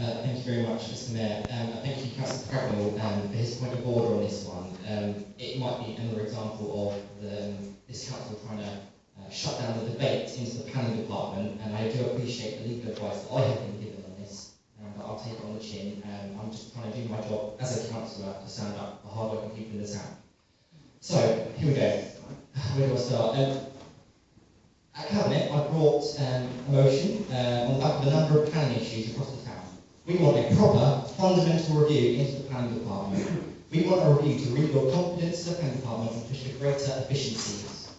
Thank you very much, Mr. Mayor. Thank you, Councillor Cracknell, for his point of order on this one. It might be another example of this council trying to shut down the debate into the planning department, and I do appreciate the legal advice that I have been given on this, but I'll take it on the chin. I'm just trying to do my job as a councillor to stand up for hard-working people in the town. So, here we go. Where do I start? At Cabinet, I brought a motion on the back of a number of planning issues across the town. We want a proper, fundamental review into the planning department. We want a review to rebuild confidence in the planning department and push for greater efficiencies.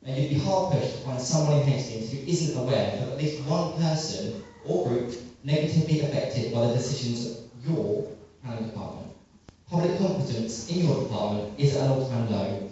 And you'd be hard-pushed to find someone in Hastings who isn't aware that at least one person or group negatively affected by the decisions of your planning department. Public confidence in your department is at an all-time low,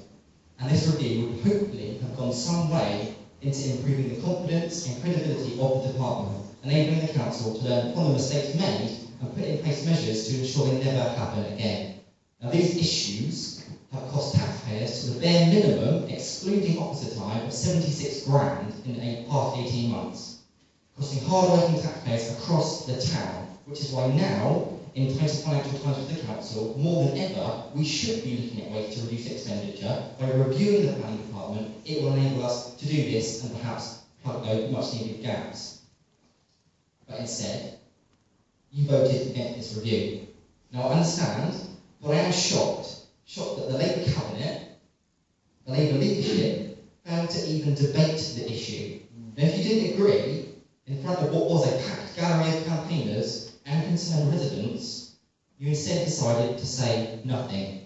and this review would hopefully have gone some way into improving the confidence and credibility of the department, enabling the council to learn from the mistakes made and put in place measures to ensure they never happen again. Now, these issues have cost taxpayers to the bare minimum, excluding officer time, of 76 grand in the past 18 months, costing hard-working taxpayers across the town, which is why now, in times of financial times for the council, more than ever, we should be looking at ways to reduce expenditure. By reviewing the planning department, it will enable us to do this and perhaps plug those much needed gaps. But instead, you voted against this review. Now I understand, but I am shocked that the Labour Cabinet, the Labour leadership, failed to even debate the issue. Now if you didn't agree, in front of what was a packed gallery of campaigners and concerned residents, you instead decided to say nothing.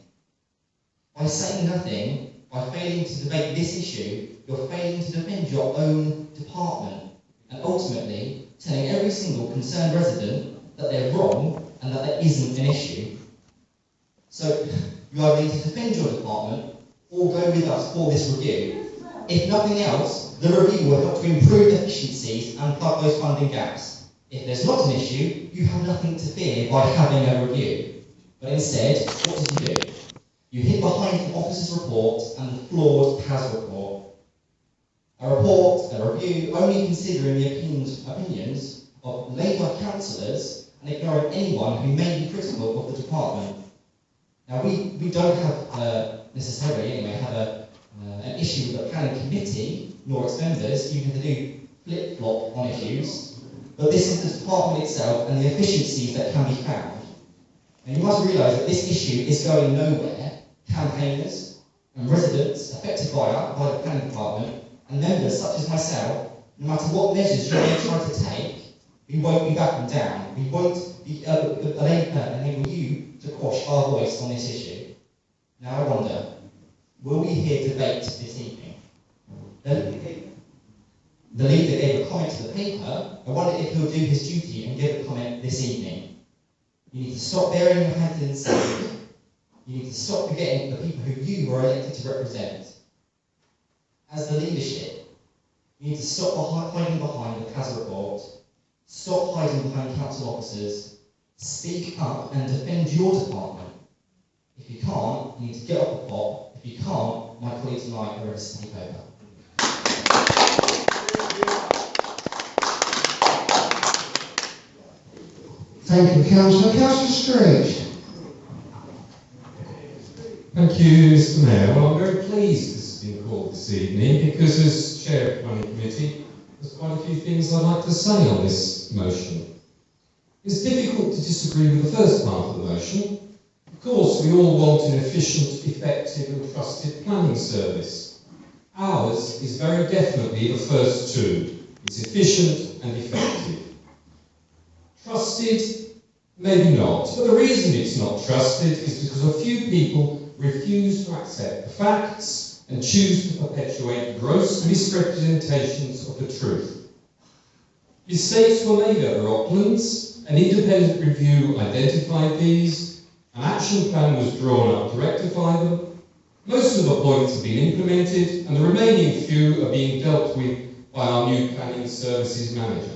By saying nothing, by failing to debate this issue, you're failing to defend your own department, and ultimately telling every single concerned resident that they're wrong and that there isn't an issue. So you either need to defend your department or go with us for this review. If nothing else, the review will help to improve efficiencies and plug those funding gaps. If there's not an issue, you have nothing to fear by having a review. But instead, what did you do? You hid behind the officer's report and the flawed PAS report. A report, a review, only considering the opinions of Labour councillors and ignoring anyone who may be critical of the department. Now, we don't have, necessarily anyway, have an issue with the planning committee, nor its members, even if they do flip-flop on issues. But this is the department itself and the efficiencies that can be found. And you must realise that this issue is going nowhere. Campaigners and residents affected by the planning department and members such as myself, no matter what measures you may try to take, we won't be backing down. We won't be enable you to quash our voice on this issue. Now I wonder, will we hear debate this evening? The leader gave a comment to the paper. I wonder if he'll do his duty and give a comment this evening. You need to stop burying your head in the sand. You need to stop forgetting the people who you were elected to represent. As the leadership, you need to stop hiding behind the PAS report. Stop hiding behind council officers. Speak up and defend your department. If you can't, you need to get off the pot. If you can't, my colleagues and I are ready to take over. Thank you, Councillor. Councillor Street. Thank you, Mr. Mayor. Well, I'm very pleased this has been called this evening because, as Chair of the Planning Committee, there's quite a few things I'd like to say on this motion. It's difficult to disagree with the first part of the motion. Of course, we all want an efficient, effective and trusted planning service. Ours is very definitely the first two. It's efficient and effective. Trusted? Maybe not. But the reason it's not trusted is because a few people refuse to accept the facts and choose to perpetuate gross misrepresentations of the truth. Mistakes were made over Auckland's, an independent review identified these, an action plan was drawn up to rectify them, most of the points have been implemented, and the remaining few are being dealt with by our new planning services manager.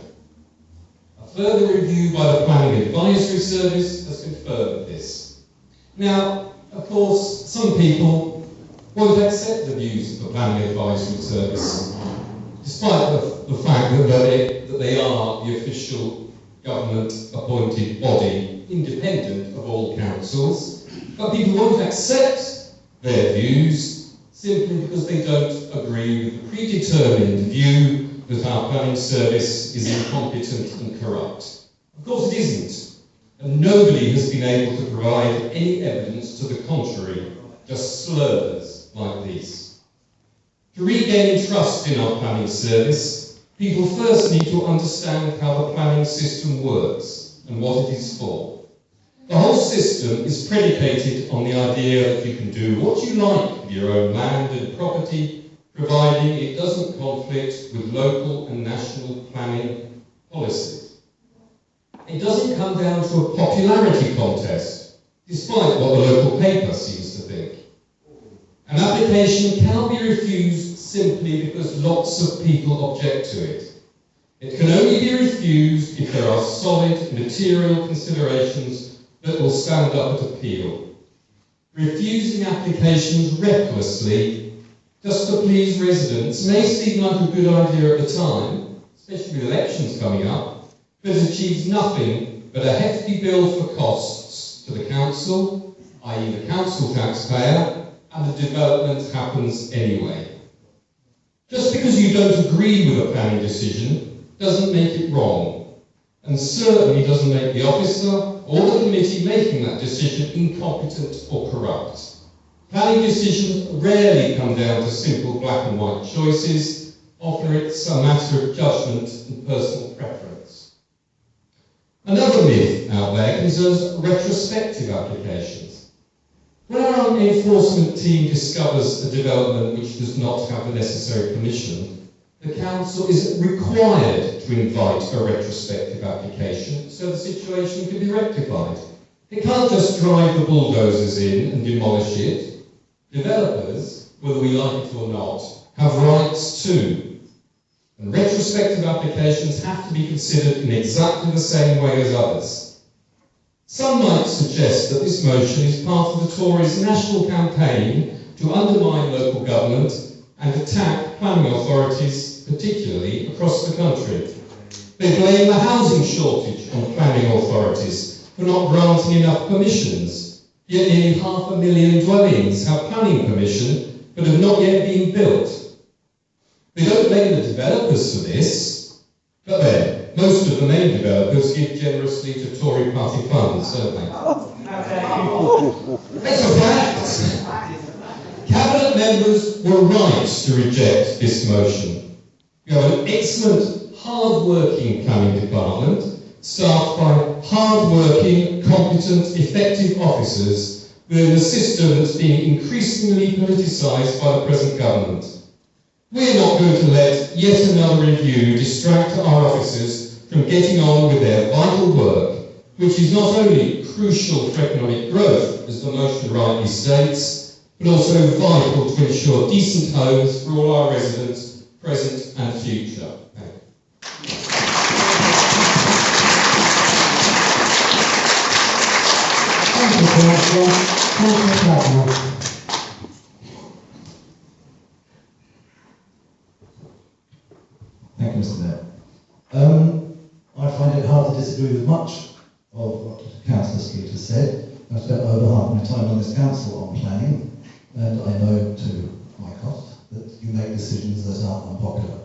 A further review by the Planning Advisory Service has confirmed this. Now, of course, some people won't accept the views of the Planning Advisory Service, despite the fact that they are the official government-appointed body, independent of all councils, but people won't accept their views simply because they don't agree with the predetermined view that our planning service is incompetent and corrupt. Of course it isn't, and nobody has been able to provide any evidence to the contrary, just slurs like these. To regain trust in our planning service, people first need to understand how the planning system works and what it is for. The whole system is predicated on the idea that you can do what you like with your own land and property, providing it doesn't conflict with local and national planning policies. It doesn't come down to a popularity contest, despite what the local paper seems to think. An application cannot be refused simply because lots of people object to it. It can only be refused if there are solid material considerations that will stand up at appeal. Refusing applications recklessly, just to please residents, may seem like a good idea at the time, especially with elections coming up, but it achieves nothing but a hefty bill for costs to the council, i.e. the council taxpayer, and the development happens anyway. Just because you don't agree with a planning decision doesn't make it wrong, and certainly doesn't make the officer or the committee making that decision incompetent or corrupt. Planning decisions rarely come down to simple black and white choices. Often it's a matter of judgment and personal preference. Another myth out there concerns retrospective applications. When our enforcement team discovers a development which does not have the necessary permission, the council is required to invite a retrospective application so the situation can be rectified. It can't just drive the bulldozers in and demolish it. Developers, whether we like it or not, have rights too. And retrospective applications have to be considered in exactly the same way as others. Some might suggest that this motion is part of the Tories' national campaign to undermine local government and attack planning authorities, particularly across the country. They blame the housing shortage on planning authorities for not granting enough permissions, yet nearly 500,000 dwellings have planning permission but have not yet been built. They don't blame the developers for this, but then, most of the main developers give generously to Tory party funds, don't they? It's a fact. Cabinet members were right to reject this motion. We have an excellent, hard-working planning department, staffed by hard-working, competent, effective officers within a system that's being increasingly politicised by the present government. We're not going to let yet another review distract our officers from getting on with their vital work, which is not only crucial for economic growth, as the motion rightly states, but also vital to ensure decent homes for all our residents, present and future. Thank you, Councillor. Councillor Blackmore. Thank you, Mr. Mayor. I find it hard to disagree with much of what Councillor Skeet has said. I've spent over half my time on this council on planning, and I know to my cost that you make decisions that are unpopular.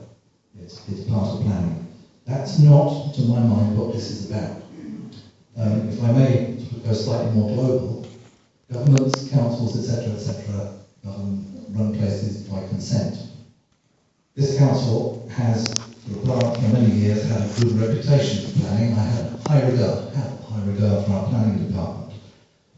It's part of planning. That's not, to my mind, what this is about. If I may go slightly more global, governments, councils, etc., run places by consent. This council has, for many years, had a good reputation for planning. I have high regard for our planning department.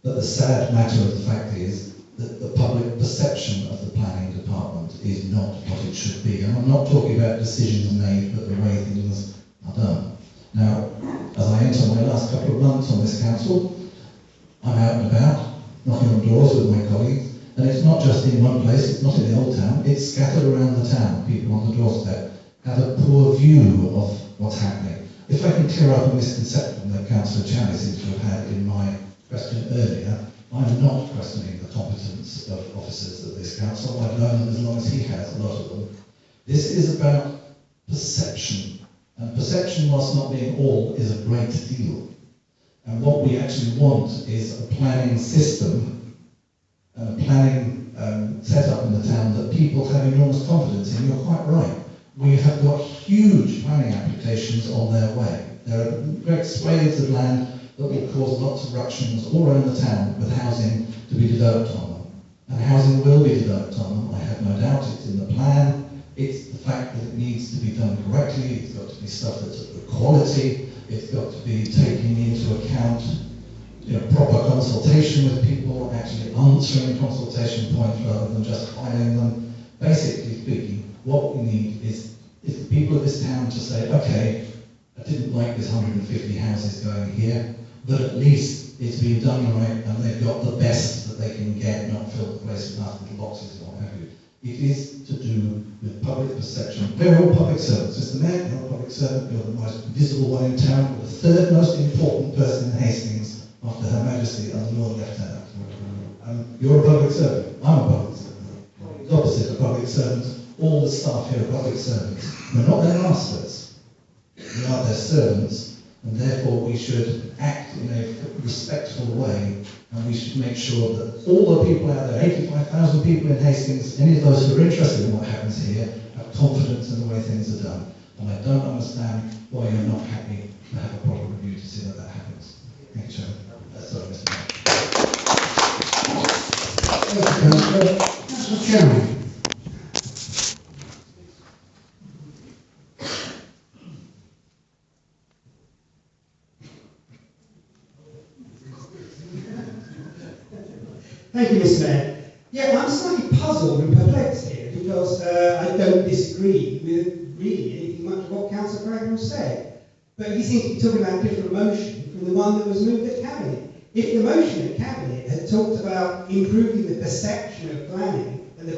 But the sad matter of the fact is that the public perception of the planning department is not what it should be. And I'm not talking about decisions made, but the way things are done. Now, as I enter my last couple of months on this council, I'm out and about, knocking on doors with my colleagues, and it's not just in one place, it's not in the old town, it's scattered around the town. People on the doorstep have a poor view of what's happening. If I can clear up a misconception that Councillor Chaney seems to have had in my question earlier, I'm not questioning the competence of officers at this council. I've known them as long as he has, a lot of them. This is about perception. And perception, whilst not being all, is a great deal. And what we actually want is a planning system and a planning set up in the town that people have enormous confidence in. You're quite right. We have got huge planning applications on their way. There are great swathes of land that will cause lots of ructions all around the town with housing to be developed on them. And housing will be developed on them, I have no doubt. It's in the plan. It's the fact that it needs to be done correctly. It's got to be stuff that's of good quality. It's got to be taking into account proper consultation with people, actually answering consultation points rather than just filing them. Basically speaking, what we need is the people of this town to say, okay, I didn't like this 150 houses going here, but at least it's been done right and they've got the best that they can get, not fill the place with nice little boxes and what have you. It is to do with public perception. We're all public servants. Mr. Mayor, you're a public servant, you're the most visible one in town, you're the third most important person in Hastings after Her Majesty and the Lord Lieutenant. You're a public servant. I'm a public servant. The opposite of public servants. All the staff here are public servants. We're not their masters. We are their servants, and therefore we should act in a respectful way, and we should make sure that all the people out there, 85,000 people in Hastings, any of those who are interested in what happens here, have confidence in the way things are done. And I don't understand why you're not happy to have a proper review to see that that happens. Thank you, Chairman. Sorry, Mr. Mayor. Mr. Chairman. Thank you, Mr. Mayor. Yeah, I'm slightly puzzled and perplexed here because I don't disagree with really anything much of what Councillor Craigwell said. But he seems to be talking about a different motion from the one that was moved at Cabinet. If the motion at Cabinet had talked about improving the perception of planning and the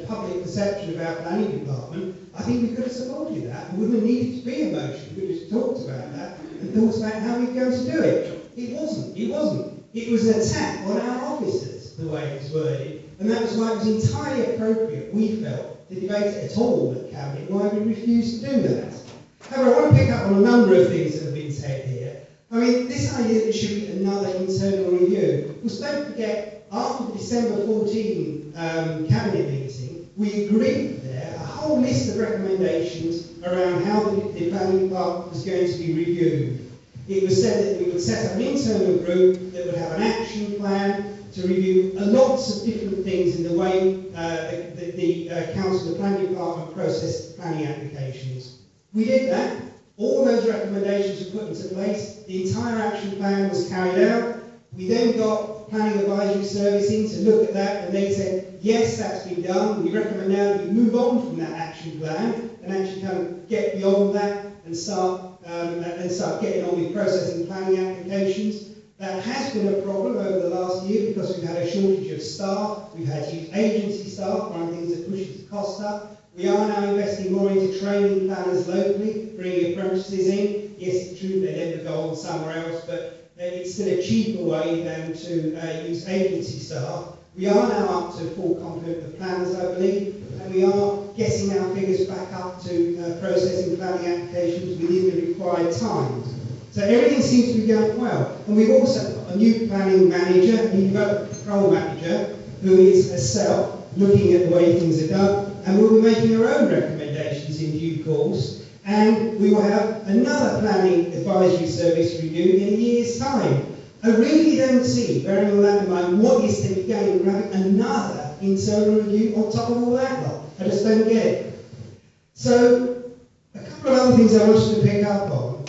public perception about planning department, I think we could have supported that. It wouldn't have needed to be a motion. We could have just talked about that and thought about how we're going to do it. It wasn't. It was an attack on our officers, the way it was worded, and that was why it was entirely appropriate, we felt, to debate it at all at Cabinet, why we refused to do that. However, I want to pick up on a number of things that have been said here. I mean, this idea that there should be another internal review. Well, don't forget, after the December 14 Cabinet meeting, we agreed there a whole list of recommendations around how the planning department was going to be reviewed. It was said that we would set up an internal group that would have an action plan to review lots of different things in the way the Council, the Planning Department processed planning applications. We did that. All those recommendations were put into place. The entire action plan was carried out. We then got Planning Advisory Service in to look at that, and they said, yes, that's been done. We recommend now that we move on from that action plan and actually kind of get beyond that and start getting on with processing planning applications. That has been a problem over the last year because we've had a shortage of staff, we've had to use agency staff, one of the things that pushes the cost up. We are now investing more into training planners locally, bringing apprentices in. Yes, it's true, they never go on somewhere else, but it's still a cheaper way than to use agency staff. We are now up to full complement of planners, I believe, and we are getting our figures back up to processing planning applications within the required time. So everything seems to be going well. And we've also got a new planning manager, a new development control manager, who is herself looking at the way things are done, and we'll be making her own recommendations in due course. And we will have another planning advisory service review in a year's time. I really don't see, bearing all that in mind, what is to be gained from having another internal review on top of all that lot. I just don't get it. So, a couple of other things I wanted to pick up on.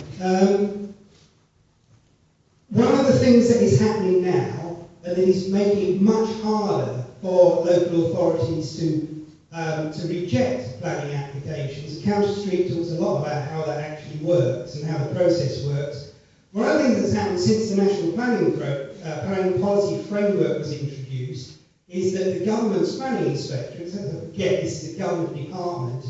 One of the things that is happening now, and that is making it much harder for local authorities to reject planning applications. Council Street talks a lot about how that actually works and how the process works. One of the things that's happened since the National Planning Policy Framework was introduced is that the government's planning inspector, except I forget this is a government department,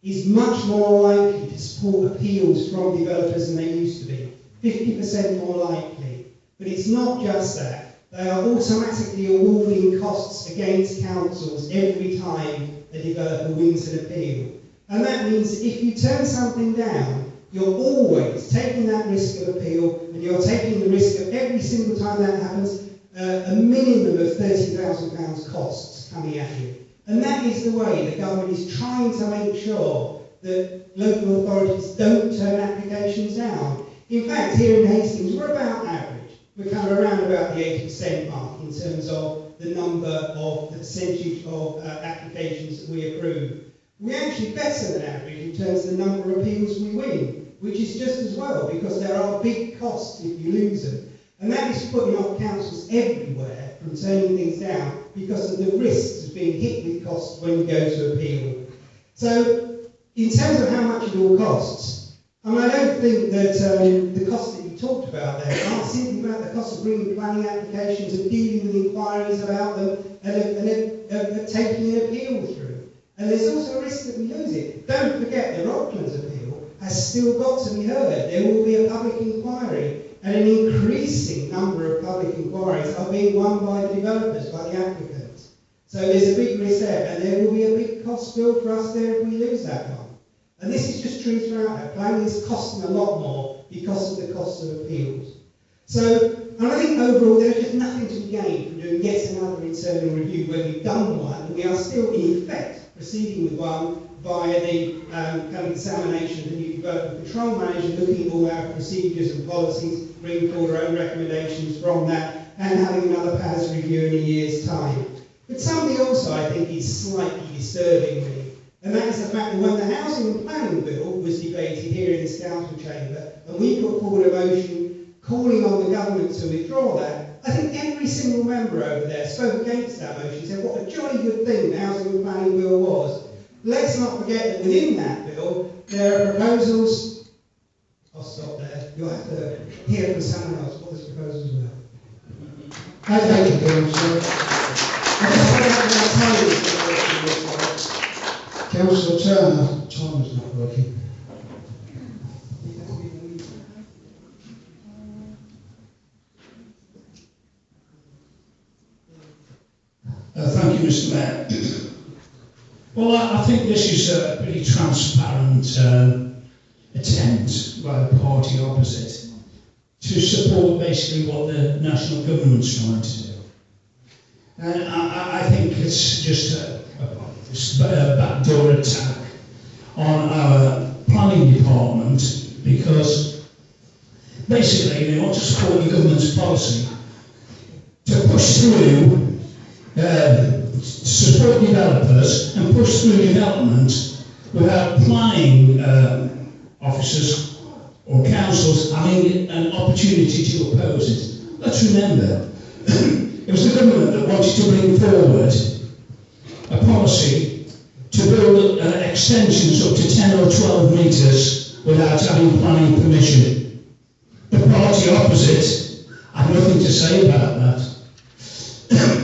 is much more likely to support appeals from developers than they used to be. 50% more likely. But it's not just that. They are automatically awarding costs against councils every time a developer wins an appeal. And that means that if you turn something down, you're always taking that risk of appeal, and you're taking the risk of every single time that happens, a minimum of £30,000 costs coming at you. And that is the way the government is trying to make sure that local authorities don't turn applications down. In fact, here in Hastings, we're about average. We're kind of around about the 80% mark in terms of the the percentage of applications that we approve. We're actually better than average in terms of the number of appeals we win, which is just as well, because there are big costs if you lose them. And that is putting off councils everywhere from turning things down because of the risks of being hit with costs when you go to appeal. So, in terms of how much it all costs, I don't think that the costs that you talked about there aren't simply about the cost of bringing planning applications and dealing with inquiries about them and taking an appeal through. And there's also a risk that we lose it. Don't forget the Rocklands appeal has still got to be heard. There will be a public inquiry, and an increasing number of public inquiries are being won by the developers, by the applicants. So there's a big risk there, and there will be a big cost bill for us there if we lose that one. And this is just true throughout that. Planning is costing a lot more because of the cost of appeals. So, and I think overall there's just nothing to be gained from doing yet another internal review where we've done one, and we are still in effect proceeding with one via the kind of examination of the new development control manager, looking at all our procedures and policies, bringing forward our own recommendations from that, and having another PAS review in a year's time. But something also I think is slightly disturbing me, and that is the fact that when the Housing and Planning Bill was debated here in this council chamber, and we put forward a motion calling on the government to withdraw that, I think every single member over there spoke against that motion, said what a jolly good thing the Housing and Planning Bill was. Let's not forget that within that bill, there are proposals. I'll stop there. You'll have to hear from someone else what those proposals were. Thank you, Councillor. I just want to have that time. Councillor Turner, time is not working. Thank you, Mr. Mayor. Well, I think this is a pretty transparent attempt by the party opposite to support basically what the national government's trying to do. And I think it's just a backdoor attack on our planning department, because basically they want to support the government's policy to push through support developers and push through development without planning officers or councils having an opportunity to oppose it. Let's remember, it was the government that wanted to bring forward a policy to build extensions up to 10 or 12 metres without having planning permission. The party opposite had nothing to say about that.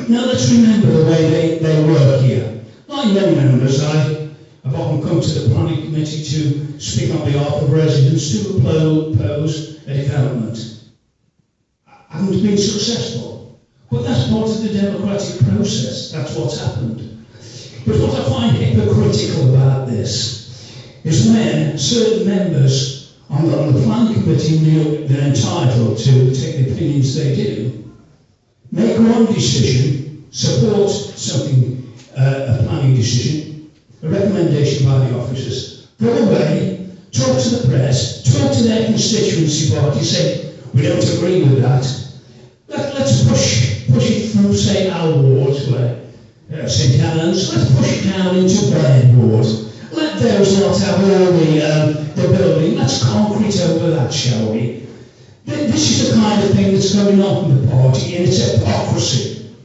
Now let's remember the way they work here. Like many members, I have often come to the planning committee to speak on behalf of residents to oppose a development. I haven't been successful, but that's part of the democratic process. That's what's happened. But what I find hypocritical about this is when certain members on the planning committee feel they're entitled to take the opinions they do, make one decision, support something, a planning decision, a recommendation by the officers, go away, talk to the press, talk to their constituency party, say, we don't agree with that. Let's push it through, say, our ward, where St Helens, let's push it down into their ward. Let those lot have all the building, let's concrete over that, shall we? This is the kind of thing that's going on in the party, and it's hypocrisy.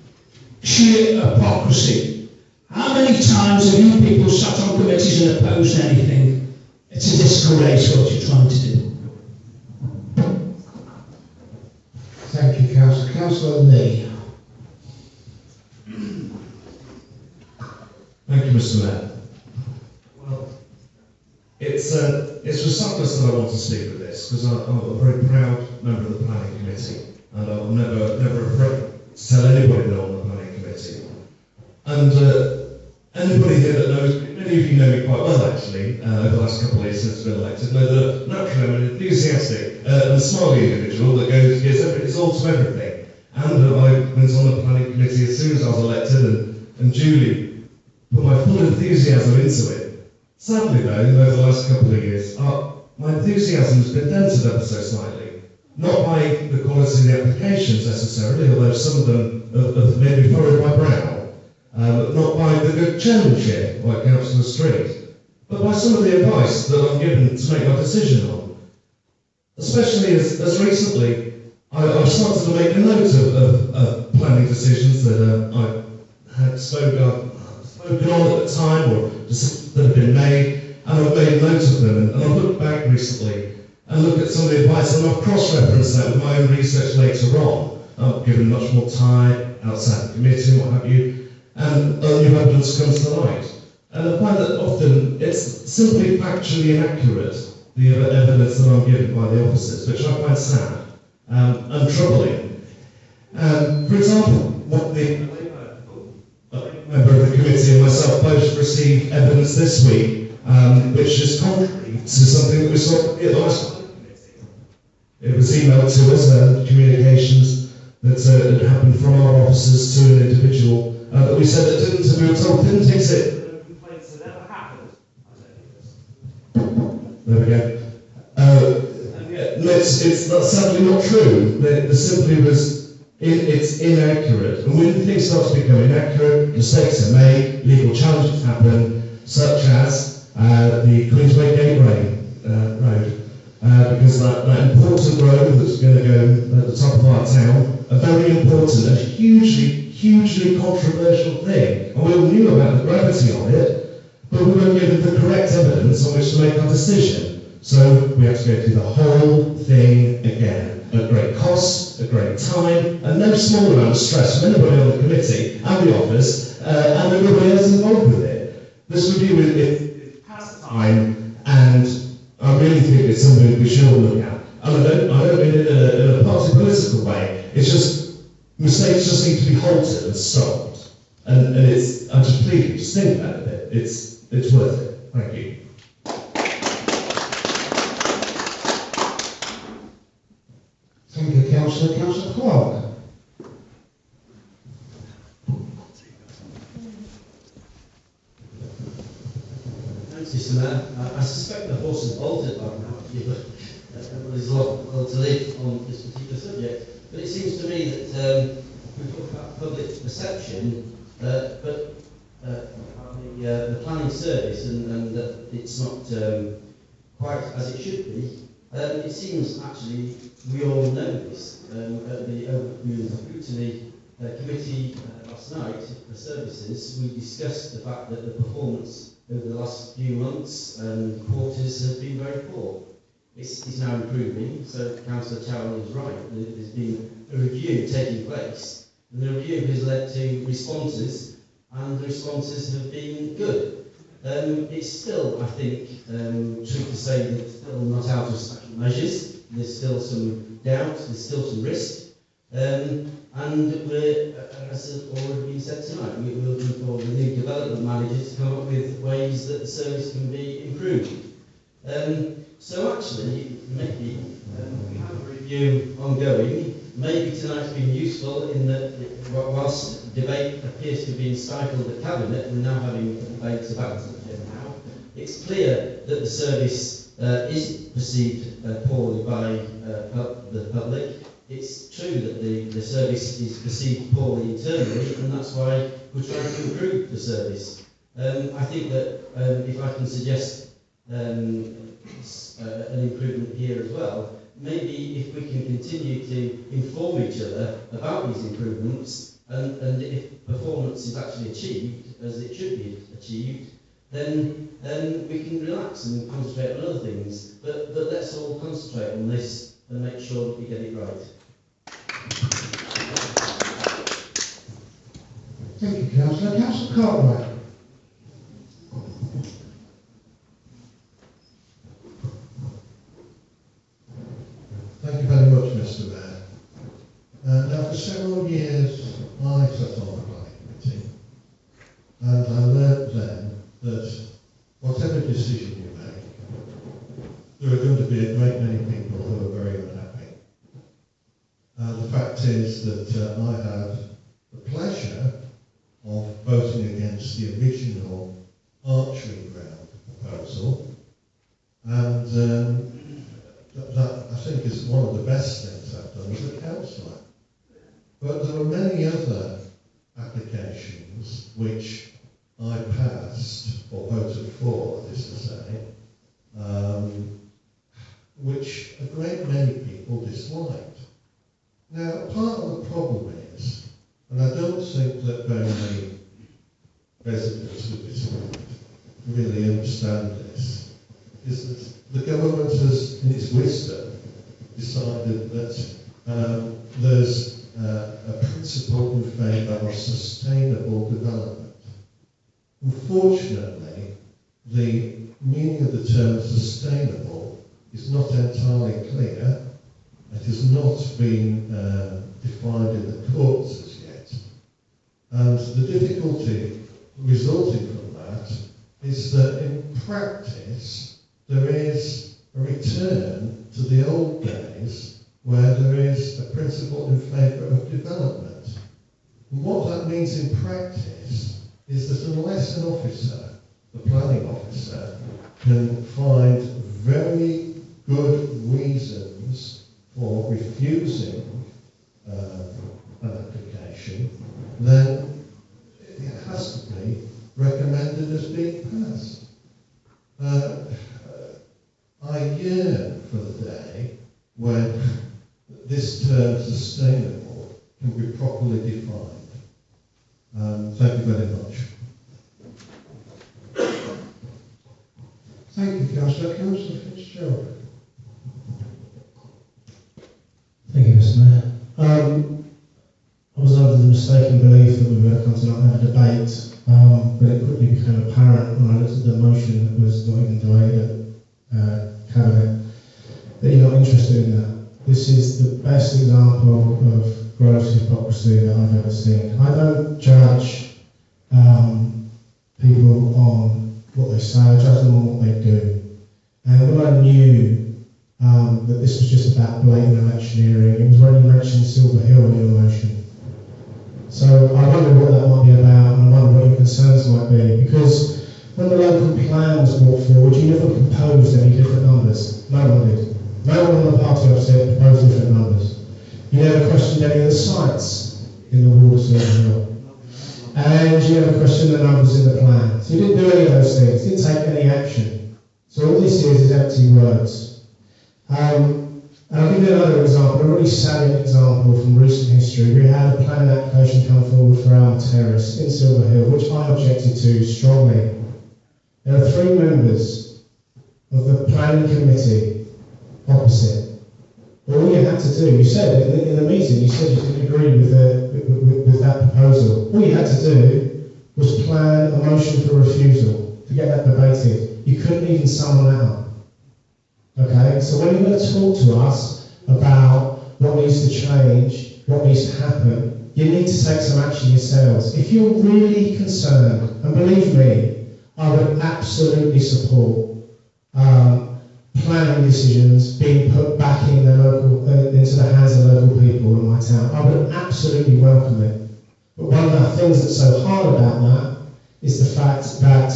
Sheer hypocrisy. How many times have you people sat on committees and opposed anything? It's a disgrace what you're trying to do. Thank you, Councillor. Councillor Lee. Thank you, Mr. Mayor. Well, it's with sadness that I want to speak with this, because I'm a very proud member of the planning committee, and I'm never afraid to tell anybody that I'm on the planning committee. And anybody here that knows me, many of you know me quite well actually, over the last couple of years since I've been elected, know that naturally I'm an enthusiastic and smiley individual that gives his all to everything. And I went on the planning committee as soon as I was elected and duly put my full enthusiasm into it. Sadly though, over the last couple of years, my enthusiasm has been dented ever so slightly. Not by the quality of the applications necessarily, although some of them have made me furrow my brow. Not by the good chairmanship, like Councillor Street, but by some of the advice that I'm given to make my decision on. Especially as recently, I've started to make a note of planning decisions that I had spoken on at the time, or decisions that have been made, and I've made note of them, and I've looked back recently and looked at some of the advice, and I've cross-referenced that with my own research later on. I've given much more time outside the committee and what have you, and new evidence comes to light. And I find that often it's simply factually inaccurate, the evidence that I'm given by the officers, which I find sad and troubling. For example, what the member of the committee and myself both received evidence this week, which is contrary to something that we saw at the last committee. It was emailed to us, communications that had happened from our officers to an individual that we said that we were told didn't exist. Complaints had never happened. There we go. And yet, that's sadly not true. There simply was, it's inaccurate. And when things start to become inaccurate, mistakes are made, legal challenges happen, such as the Queensway Gateway road. Because that important road that's going to go at the top of our town, a very important and hugely controversial thing, and we all knew about the gravity of it, but we weren't given the correct evidence on which to make our decision. So we had to go through the whole thing again, at great cost, at great time, and no small amount of stress from anybody on the committee and the office, and everybody else involved with it. This review is past time, and I really think it's something we should all look at. And I don't mean it in a party political way. It's just mistakes just need to be halted and stopped. And it's, I just plead you, just think about it a bit. It's worth it. Thank you. Thank you, Councillor. Councillor Clark. Thanks, Mr. Mayor. I suspect the horse has bolted by now, but everybody's well to live on this particular subject. But it seems to me that we talk about public perception, but the planning service and that it's not quite as it should be. It seems actually we all know this. At the overview to the committee last night, the services, we discussed the fact that the performance over the last few months and quarters has been very poor. It's now improving, so Councillor Towell is right. There's been a review taking place, and the review has led to responses, and the responses have been good. It's still, I think, true to say that it's still not out of special measures. There's still some doubt, there's still some risk, and we're, as has already been said tonight, we're looking for the new development managers to come up with ways that the service can be improved. So actually, maybe we have a review ongoing. Maybe tonight's been useful in that whilst debate appears to have been stifled at Cabinet, we're now having debates about the subject now. It's clear that the service is perceived poorly by the public. It's true that the service is perceived poorly internally, and that's why we're trying to improve the service. I think that if I can suggest an improvement here as well, maybe if we can continue to inform each other about these improvements, and if performance is actually achieved as it should be achieved, then we can relax and concentrate on other things. But let's all concentrate on this and make sure that we get it right. Thank you, Councillor. Councillor Cartwright. Thank you very much, Mr. Mayor. Now, for several years, I sat on the planning committee, and I learned then that whatever decision you make, there are going to be a great many people who are very unhappy. The fact is that I have the pleasure of voting against the original archery ground proposal, and that I think is one of the best things I've done as a councillor. But there were many other applications which I passed, or voted for, that is to say, which a great many people disliked. Now, part of the problem is, and I don't think that very many residents of this world really understand this, is that the government has, in its wisdom, decided that there's a principle in favour of sustainable development. Unfortunately, the meaning of the term sustainable is not entirely clear. It has not been defined in the courts as yet. And the difficulty resulting from that is that in practice there is a return to the old days where there is a principle in favour of development. And what that means in practice is that unless an officer, the planning officer, can find very good reasons for refusing an application, then it has to be recommended as being passed. I yearn for the day when this term sustainable can be properly defined. Thank you very much. Thank you, Councillor. Councillor Fitzgerald. Thank you, Mr. Mayor. I was under the mistaken belief that we were going to not have a debate, but it quickly became apparent when I looked at the motion that was not even debated at Cabinet that you're not interested in that. This is the best example of gross hypocrisy that I've ever seen. I don't judge people on what they say, I judge them on what they do. And when I knew that this was just about blatant electioneering, it was when you mentioned Silver Hill in your motion. So I wonder what that might be about, and I wonder what your concerns might be, because when the local plan was brought forward, you never proposed any different numbers. No one did. No one on the party upset proposed different numbers. You never questioned any of the sites in the ward of Silver Hill. And you never questioned the numbers in the plan. So you didn't do any of those things, didn't take any action. So all this is empty words. And I'll give you another example, a really salient example from recent history. We had a planning application come forward for our terrace in Silver Hill, which I objected to strongly. There are 3 members of the planning committee opposite. All you had to do, you said in the meeting, you said you didn't agree with that proposal. All you had to do was plan a motion for refusal to get that debated. You couldn't even summon that up. Okay, so when you're going to talk to us about what needs to change, what needs to happen, you need to take some action yourselves. If you're really concerned, and believe me, I would absolutely support planning decisions being put back in the local, into the hands of local people in my town. I would absolutely welcome it. But one of the things that's so hard about that is the fact that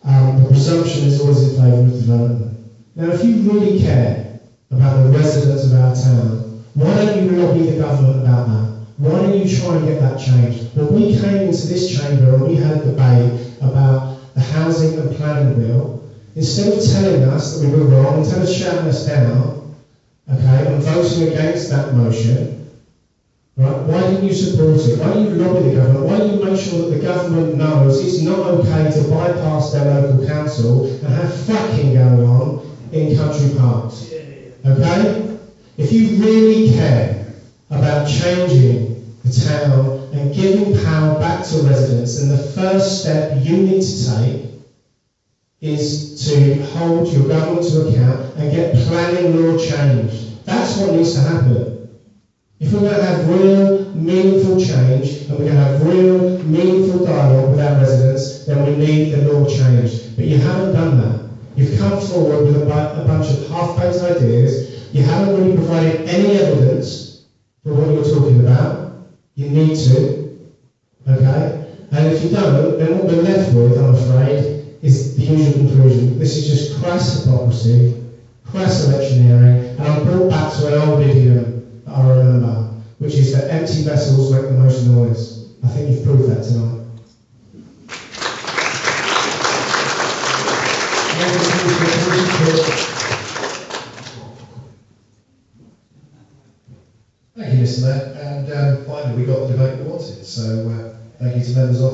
the presumption is always in favour of development. Now, if you really care about the residents of our town, why don't you lobby the government about that? Why don't you try and get that changed? When we came into this chamber and we had a debate about the housing and planning bill, instead of telling us that we were wrong, instead of shouting us down, okay, and voting against that motion, right, why didn't you support it? Why don't you lobby the government? Why don't you make sure that the government knows it's not okay to bypass their local council and have fucking going on in country parks? Okay? If you really care about changing the town and giving power back to residents, then the first step you need to take is to hold your government to account and get planning law changed. That's what needs to happen. If we're going to have real, meaningful change, and we're going to have real, meaningful dialogue with our residents, then we need the law changed. but you haven't done that. You've come forward with a bunch of half-baked ideas. You haven't really provided any evidence for what you're talking about. You need to, okay? And if you don't, then what we're left with, I'm afraid, is the usual conclusion. This is just crass hypocrisy, crass electioneering, and I'm brought back to an old idiom that I remember, which is that empty vessels make the most noise. I think you've proved that tonight. Thank you, Mr. Mayor. And finally, we got the debate we wanted. So thank you to members of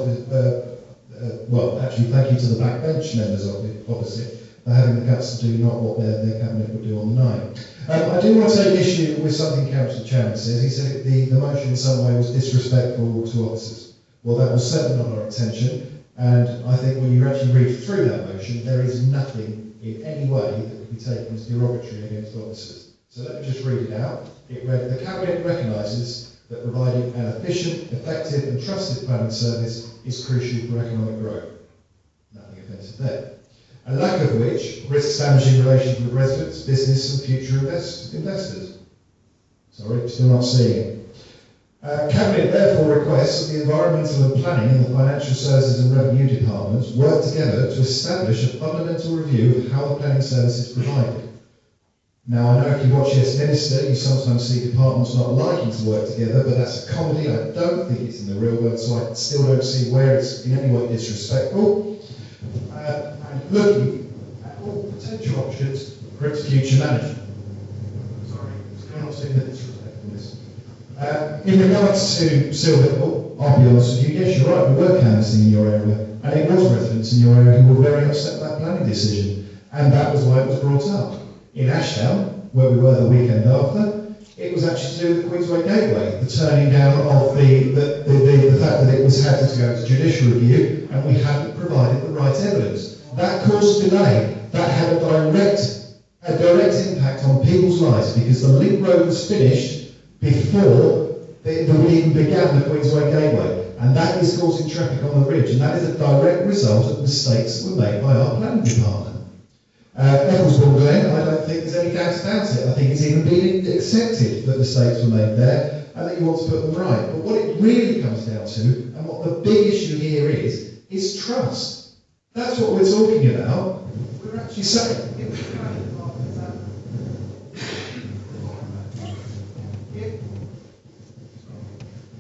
thank you to the backbench members of the opposite for having the guts to do not what their cabinet would do on the night. I do want to take issue with something Councillor Chairman says. He said the motion in some way was disrespectful to officers. Well, that was certainly not our intention. And I think when you actually read through that motion, there is nothing in any way that could be taken as derogatory against officers. So let me just read it out. It read, the Cabinet recognises that providing an efficient, effective and trusted planning service is crucial for economic growth. Nothing offensive there. A lack of which risks damaging relations with residents, business and future investors. Sorry, still not seeing it. Cabinet therefore requests that the Environmental and Planning and the Financial Services and Revenue Departments work together to establish a fundamental review of how the planning service is provided. Now, I know if you watch Yes Minister, you sometimes see departments not liking to work together, but that's a comedy. I don't think it's in the real world, so I still don't see where it's in any way disrespectful. And looking at all potential options for its future management. Sorry, I'm not seeing the disrespectfulness. In regards to Silver Hill, I'll be honest with you, yes, you're right, we were canvassing in your area, and it was residents in your area who were very upset with that planning decision, and that was why it was brought up. In Ashdown, where we were the weekend after, it was actually to do with the Queensway Gateway, the turning down of the fact that it was had to go to judicial review, and we hadn't provided the right evidence. That caused a delay. That had a direct impact on people's lives, because the link road was finished before we even began the Queensway Gateway, and that is causing traffic on the ridge, and that is a direct result of mistakes that were made by our planning department. Ecclesbourne Glen, I don't think there's any doubt about it. I think it's even been accepted that mistakes were made there and that you want to put them right. But what it really comes down to, and what the big issue here is trust. That's what we're talking about. We're actually saying,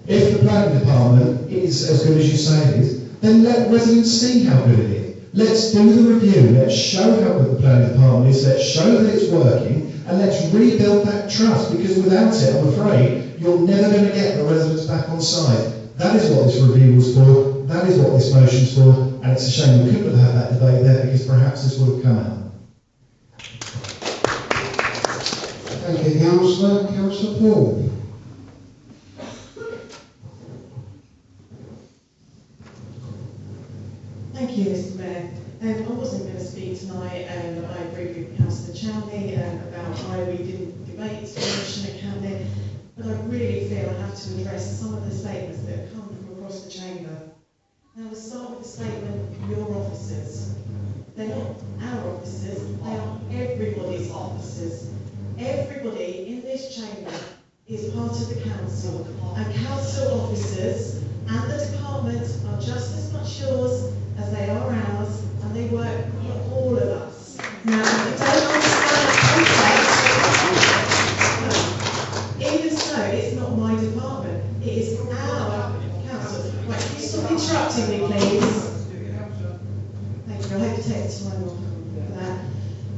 if the planning department is as good as you say it is, then let residents see how good it is. Let's do the review, let's show how good the planning department is, let's show that it's working, and let's rebuild that trust, because without it, I'm afraid, you're never going to get the residents back on side. That is what this review was for, that is what this motion's for, and it's a shame we couldn't have had that debate there, because perhaps this would have come out. Thank you, Councillor. Councillor Paul. Thank you, Mr. Mayor. I wasn't going to speak tonight, and I agree with Councillor Chalmey about why we didn't debate the motion at Cabinet, but I really feel I have to address some of the statements that have come from across the chamber. Now, we'll start with the statement, your officers. They're not our officers, they are everybody's officers. Everybody in this chamber is part of the council, and council officers and the departments are just as much yours as they are ours, and they work for all of us. Now, if you don't understand that context, even so, it's not my department, it is our council. Right, can you stop interrupting me, please? Thank you, I hope you take the time off for that.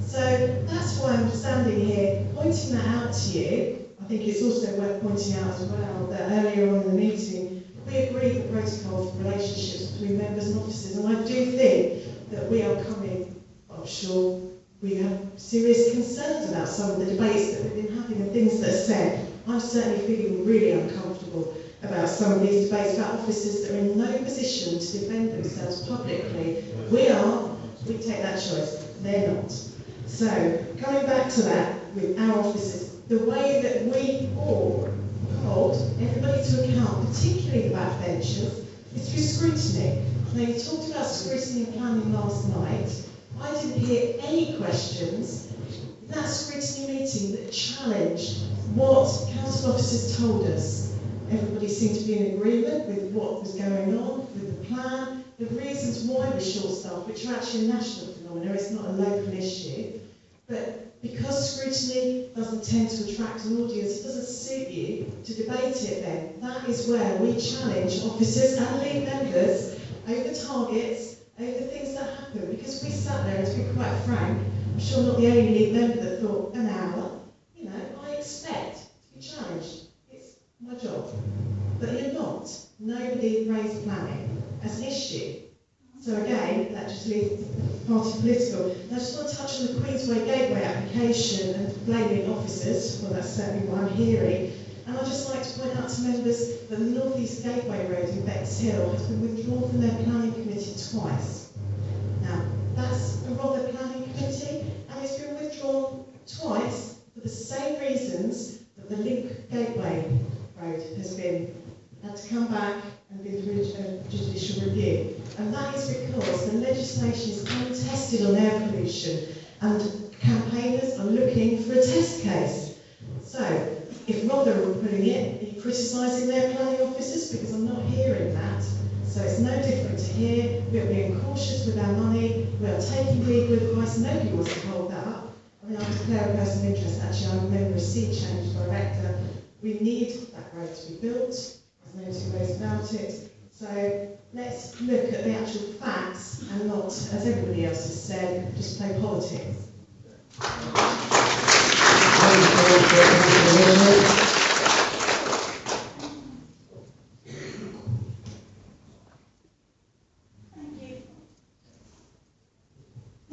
So, that's why I'm standing here, pointing that out to you. I think it's also worth pointing out as well that earlier on in the meeting, we agreed the protocol for relationships between members and officers, and I do think that we are coming, I'm sure we have serious concerns about some of the debates that we've been having and things that are said. I'm certainly feeling really uncomfortable about some of these debates about officers that are in no position to defend themselves publicly. We take that choice, they're not. So, coming back to that with our officers, the way that we all hold everybody to account, particularly the backbenchers, is through scrutiny. Now, you talked about scrutiny and planning last night. I didn't hear any questions in that scrutiny meeting that challenged what council officers told us. Everybody seemed to be in agreement with what was going on, with the plan, the reasons why we're short-staffed, which are actually a national phenomenon, it's not a local issue. But because scrutiny doesn't tend to attract an audience, it doesn't suit you to debate it then. That is where we challenge officers and lead members over targets, over things that happen. Because we sat there, and to be quite frank, I'm sure not the only lead member that thought, an hour, you know, I expect to be challenged. It's my job. But you're not. Nobody raised planning as an issue. So again, that just leaves party political. And I just want to touch on the Queensway Gateway application and blaming officers. Well, that's certainly what I'm hearing. And I'd just like to point out to members that the North East Gateway Road in Bexhill has been withdrawn from their planning committee twice. Now, that's a Rother planning committee, and it's been withdrawn twice for the same reasons that the Link Gateway Road has had to come back and been through a judicial review. And that is because the legislation is untested on air pollution, and campaigners are looking for a test case. So, if Rother were putting it, are you criticising their planning officers? Because I'm not hearing that. So it's no different to here. We're being cautious with our money. We are taking legal advice. Nobody wants to hold that up. I mean, I declare a person of interest. Actually, I remember a sea change director. We need that road to be built. There's no two ways about it. So let's look at the actual facts and not, as everybody else has said, just play politics.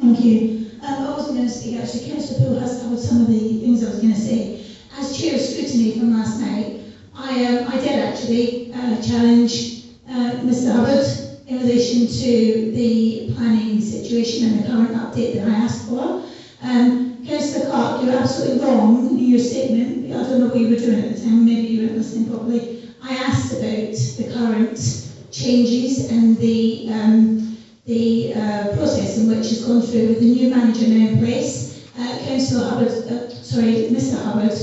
Thank you. I wasn't going to speak actually. Councillor Poole has covered some of the things I was going to say. As chair of scrutiny from last night, I did actually challenge Mr Hubbard in relation to the planning situation and the current update that I asked for. Councillor Clark, you're absolutely wrong in your statement. I don't know what you were doing at the time, maybe you weren't listening properly. I asked about the current changes and the process in which has gone through with the new manager now in place. Councillor Hubbard, Mr Hubbard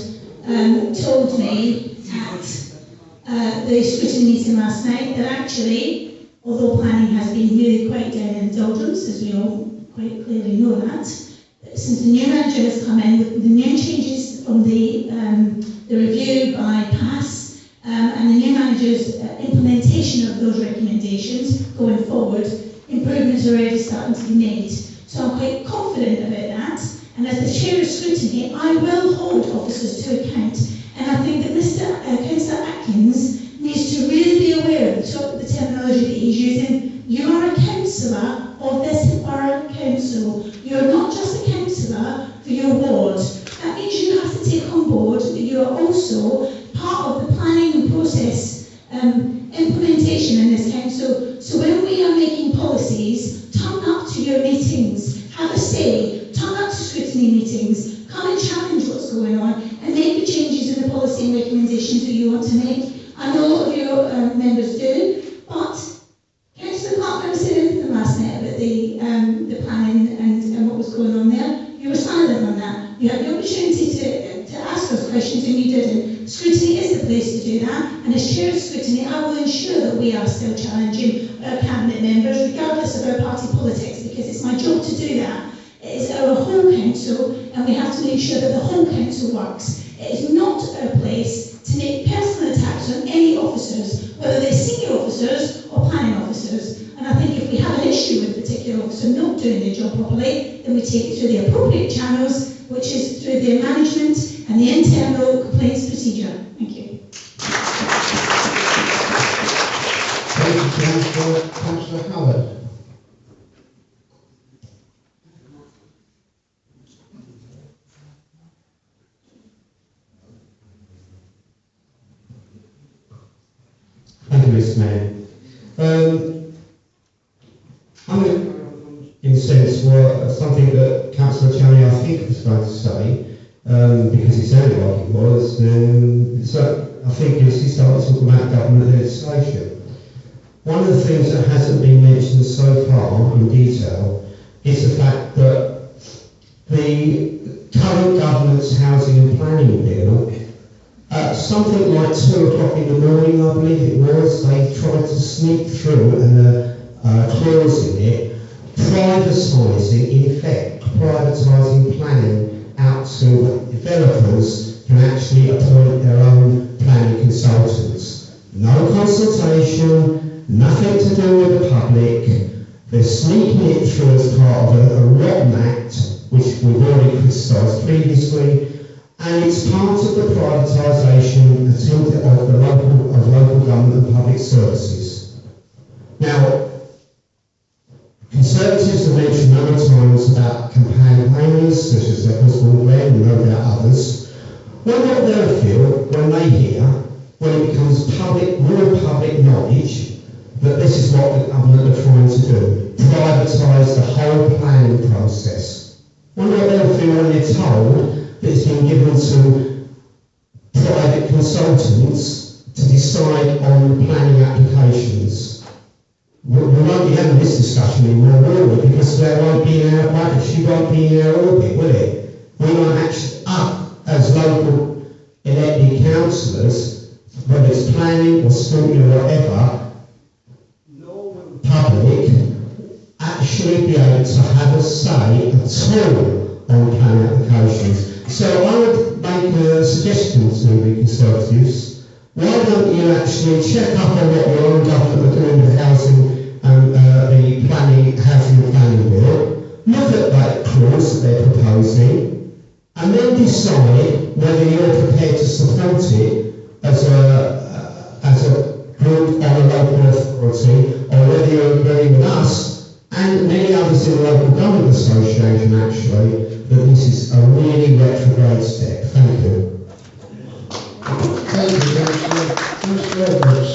told me at the scrutiny meeting last night that actually, although planning has been really quite down in doldrums, as we all quite clearly know that, since the new manager has come in, with the new changes from the review by PASS and the new manager's implementation of those recommendations going forward, improvements are already starting to be made. So I'm quite confident about that. And as the chair of scrutiny, I will hold officers to account. And I think that Councillor Atkins needs to really be aware of the terminology that he's using. You are a councillor of this borough council. You're not just a councillor for your ward. That means you have to take on board that you are also part of the planning process implementation in this council. So when we are making policies, turn up to your meetings, have a say, turn up to scrutiny meetings, come and challenge what's going on, and make the changes in the policy and recommendations that you want to make. I know a lot of your members do, but Councillor Clark never said anything last night about the planning and what was going on there. You were silent on that. You had the opportunity to ask those questions and you didn't. Scrutiny is the place to do that, and as chair of scrutiny, I will ensure that we are still challenging our cabinet members, regardless of our party politics, because it's my job to do that. It is our whole council, and we have to make sure that the whole council works. It is not our place to make personal attacks on any officers, whether they're senior officers or planning officers. And I think if we have an issue with a particular officer not doing their job properly, then we take it through the appropriate channels, which is through their management and the internal complaints procedure. Thank you. Thank you, Councillor Howard. Thank you, Mr. Mayor. In a sense, something that Councillor Chaney, I think, was going to say, because it sounded like it was, so I think as he started talking about government legislation. One of the things that hasn't been mentioned so far in detail is the fact that the current government's housing and planning bill, something like 2 o'clock in the morning, I believe it was, they tried to sneak through and clause in it, privatising, in effect, privatising planning out to developers can actually appoint their own planning consultants. No consultation, nothing to do with the public. They're sneaking it through as part of a rotten act, which we've already criticised previously, and it's part of the privatisation of local government and public services. Now, Conservatives have mentioned a number of times about campaigners, such as their husband Glenn and no doubt others. Well, what they'll feel when they hear, when it becomes real public knowledge, that this is what the government are trying to do, privatise the whole planning process. Wonder what they'll feel when they're told that it's been given to private consultants to decide on planning applications. We won't be having this discussion anymore, will we? Because they won't be in our orbit, will it? We won't actually, as local elected councillors, whether it's planning or school or whatever, nor will the public actually be able to have a say at all on planning applications. So I would make a suggestion to the Conservatives. Why don't you actually check up on what your own government are doing with housing and the housing and planning bill, look at that clause that they're proposing, and then decide whether you're prepared to support it as a group on a local authority, or whether you're agreeing with us and many others in the local government association actually that this is a really retrograde step. Thank you. Thank you, Councillor. Councillor Edwards.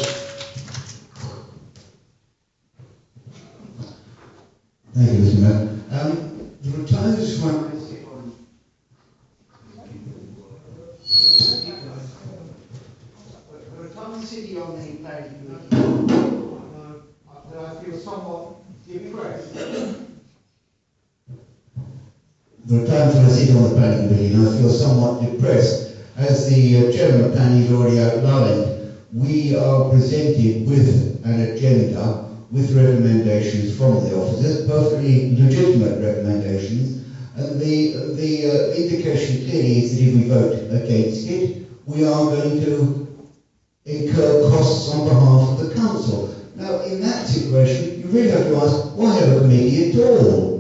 Thank you, Mr. Mayor. The retirees fund. The retirement city on the planning committee, I feel somewhat depressed. The retirement fund I sit on the planning committee, and I feel somewhat depressed. As the chairman of planning has already outlined, we are presented with an agenda with recommendations from the officers, perfectly legitimate recommendations, and the indication clearly is that if we vote against it, we are going to incur costs on behalf of the council. Now, in that situation, you really have to ask, why have a committee at all?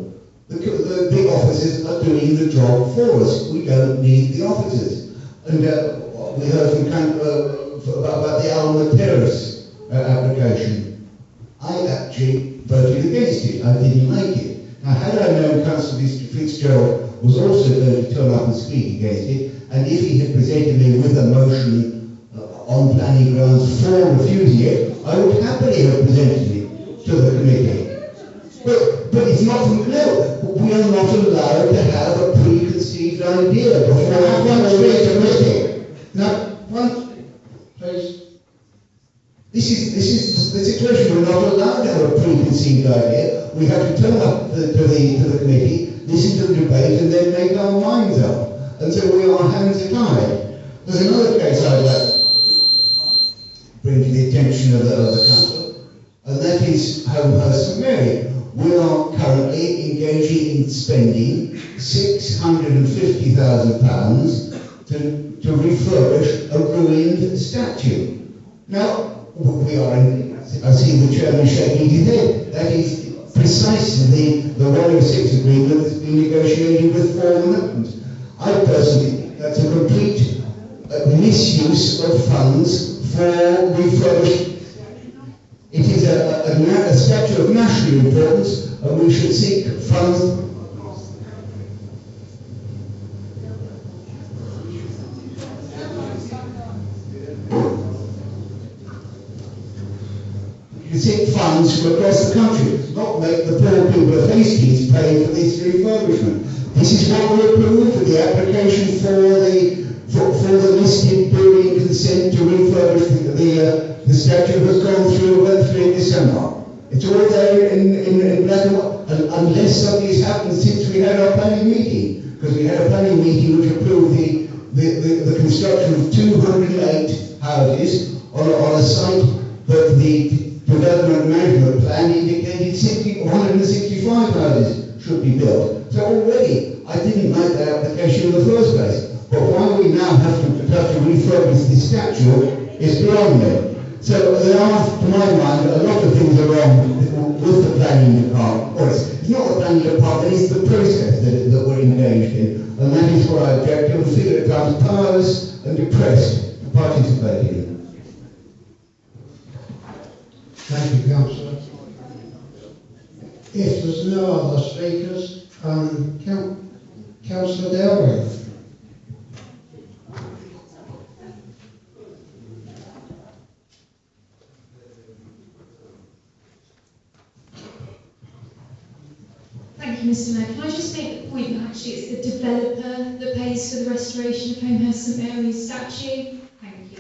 The officers are doing the job for us. We don't need the officers. And we heard from about the Alma Terrace application. I actually voted against it. I didn't like it. Now, had I known Councillor Fitzgerald was also going to turn up and speak against it, and if he had presented me with a motion on planning grounds for refusing it, I would happily have presented it to the committee. But it's not, no, we are not allowed to have a preconceived idea before we committee. Now, please. This is the situation. We're not allowed to have a preconceived idea. We have to turn up to the committee, listen to the debate, and then make our minds up. And so our hands are tied. There's another case I'd like to bring to the attention of the council, and that is Homehurst and Mary. We are currently engaging in spending £650,000 to refurbish a ruined statue. Now, we are in, I see the chairman shaking his head. That is precisely the Rolling Six agreement that's been negotiated with Foreman. I personally think that's a complete misuse of funds for refurbishment. It is a statue of national importance, and we should seek funds. You seek funds from across the country, not make the poor people of Hastings pay for this refurbishment. This is what we approved for the application for for the listed building consent to refurbish the statue has gone through, went through in December. It's all there in black and white, unless something has happened since we had our planning meeting, because we had a planning meeting which approved the construction of 208 houses on a site that the development management plan indicated 165 houses should be built. So already I didn't make that application in the first place. But why we now have to refurbish this statue is beyond me. So there are, to my mind, a lot of things are wrong with the planning department. Or it's not the planning department, it's the process that we're engaged in. And that is why I object and feel it becomes powerless and depressed to participate in. Thank you, Councillor. If there's no other speakers, Councillor Delwyn. Thank you, Mr. Mayor. Can I just make the point that actually it's the developer that pays for the restoration of Homehurst St Mary's statue? Thank you.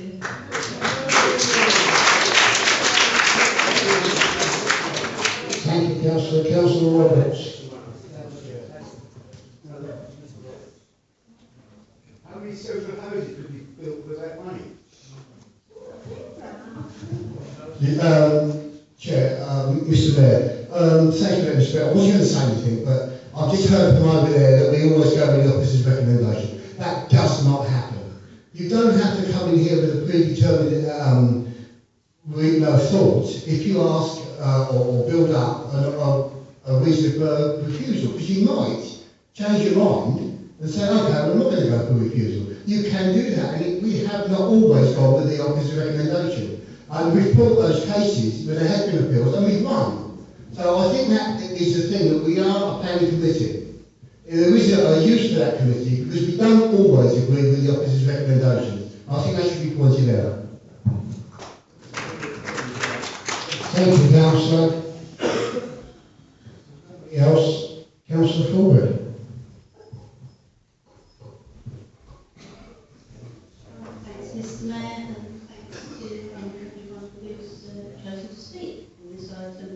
Thank you, Councillor. Councillor Roberts. How many social houses could be built with that money? Chair, Mr. Mayor, thank you very much. I wasn't going to say anything, but I've just heard from over there that we always go with the officer's recommendation. That does not happen. You don't have to come in here with a predetermined thought if you ask or build up a reason for refusal, because you might change your mind and say, okay, I'm not going to go for refusal. You can do that, and we have not always gone with the officer's recommendation. And we've brought those cases where there has been appeals, and we've won. So I think that is the thing, that we are a planning committee. There is a use for that committee, because we don't always agree with the officer's recommendations. I think that should be pointed out. Thank you, Councillor. Anybody else? Councillor Forward. Thanks, Mr. Mayor, and thanks to everyone who's chosen to speak on this item.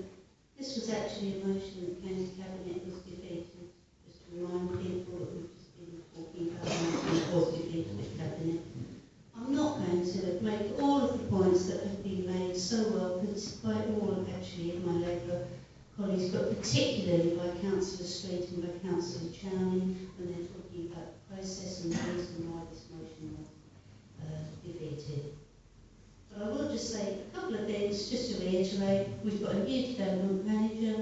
This was actually a motion that came to Cabinet, was defeated. Just to remind people that we've just been talking about it was defeated at Cabinet. I'm not going to make all of the points that have been made so well, by all actually of my Labour colleagues, but particularly by Councillor Street and by Councillor Chowning, when they're talking about the process and the reason why this motion was defeated. But I will just say a couple of things, just to reiterate. We've got a new development manager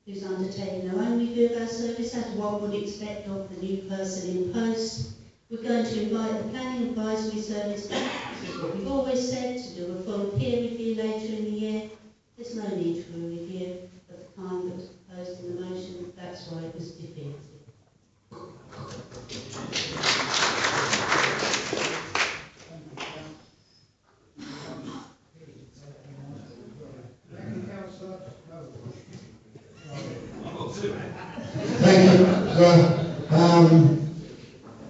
who's undertaking her own review of our service, as one would expect of the new person in post. We're going to invite the Planning Advisory Service back, this is what we've always said, to do a full peer review later in the year. There's no need for a review of the kind that was proposed in the motion, that's why it was defeated. Thank you.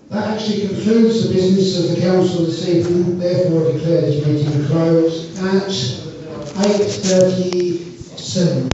That actually concludes the business of the council this evening. Therefore, I declare this meeting closed at 8:37.